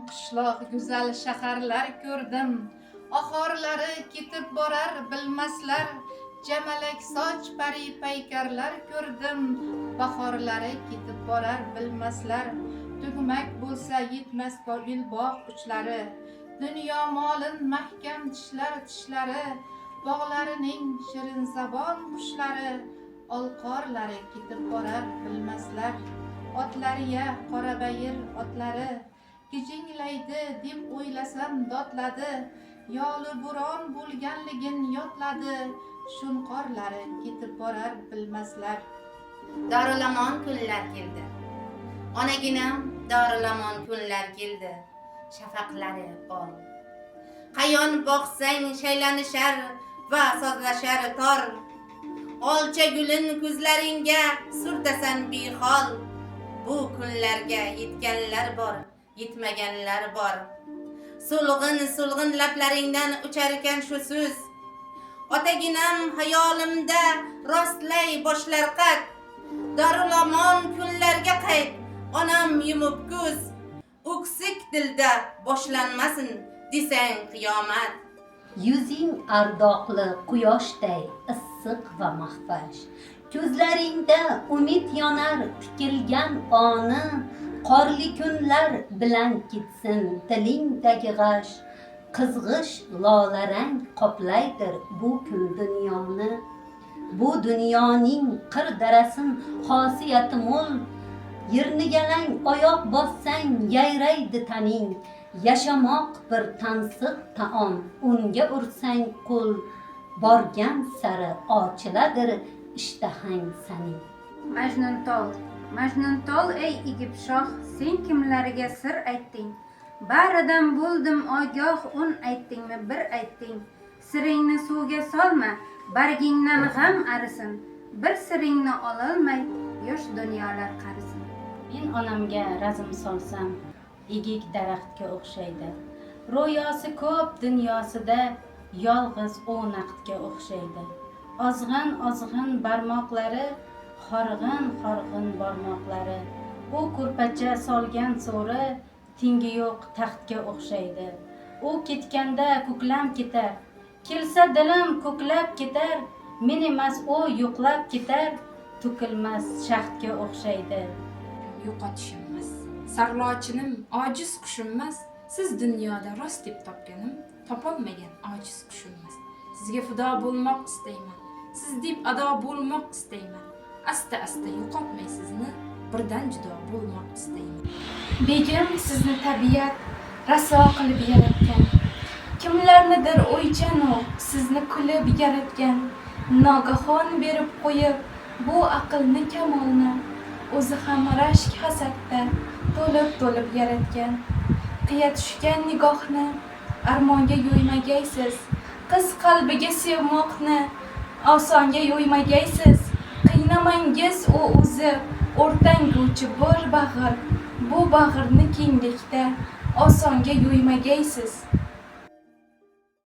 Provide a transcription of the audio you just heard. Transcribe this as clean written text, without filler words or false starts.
Qishloq go'zal shaharlar ko'rdim, oxorlari ketib borar bilmaslar. Jamalak soch pari paykarlar ko'rdim, bahorlari ketib borar bilmaslar. Tugmak bo'lsa yetmas bog' uchlari, dunyo molin mahkam tishlari, bog'larining shirin zabon qushlari, olqorlari ketib borar bilmaslar. Otlariya qorabayir otlari, kechinglaydi deb o'ylasam dodladi, yoli bo'ron bo'lganligin yodladi, shunqorlari ketib borar bilmaslar. Dorilamon kunlar keldi, onaginam dorilamon kunlar keldi, shafaqlari ol. Qayon boqsang shaylanishar va sozlashar tor, olcha gulin ko'zlaringga surtasan behol. Bu kunlarga yetganlar bor, yetmaganlar bor. So'lg'in lablaringdan ucharkan shu so'z, otaginam hayolimda rostlay boshlar qat. Dorilamon kunlarga qayt, onam yumib ko'z, o'ksik dilda boshlanmasin desang qiyomat. Yuzing ardoqli quyoshday issiq va mahfash, ko'zlaringda umid yonar tikilgan oni. Qorli kunlar bilan ketsin tilingdagi g'ash, qizg'ish lolarang qoplaydir bu kun dunyoni. Bu dunyoning qir-darasin xosiyati mo'l, yernigalang oyoq bossang yayraydi taning. Yashamoq bir tansiq taom, unga ursang qo'l, borgan sari ochiladir ishtahang saning. Majnuntol ey igib shoh, sen kimlarga sir aytding? Baridan bo'ldim ogoh, aytdingmi bir aytding. Siringni suvga solma, bargingdan g'am arisin, bir siringni ololmay yosh dunyolar qarisin. Men onamga razm solsam egik daraxtga o'xshaydi, ro'yosi ko'p dunyosida yolg'iz o'naqtga o'xshaydi. Ozg'in barmoqlari, horg'in barmoqlari, u ko'rpacha solgan so'ri tengi yo'q taxtga o'xshaydi. U ketganda ko'klam ketar, kelsa dilim ko'klab ketar, men emas u yo'qlab ketar, to'kilmas shaxtga o'xshaydi. Yo'qotishimmas, sarlochinim ojiz qushimmas, siz dunyoda rost deb topganim, topolmagan ojiz qushimmas. Sizga fido bo'lmoq istayman, siz deb ado bo'lmoq istayman. Asta yo'qotmay sizni, birdan judo bo'lmoq istayman. Begim, sizni tabiat raso qilib yaratgan, kimlarnidir o'ychanu sizni kulib yaratgan. Nogahon berib qo'yib bu aqlni kamolni, o'zi ham rashk hasadda to'lib yaratgan. Qiya tushgan nigohni armonga yo'ymagaysiz, qiz qalbiga sevmoqni osonga yo'ymagaysiz. Qiynamangiz u o'zi o'rtanguvchi bir bag'ir, bu bag'irni kenglikda osonga yo'ymagaysiz.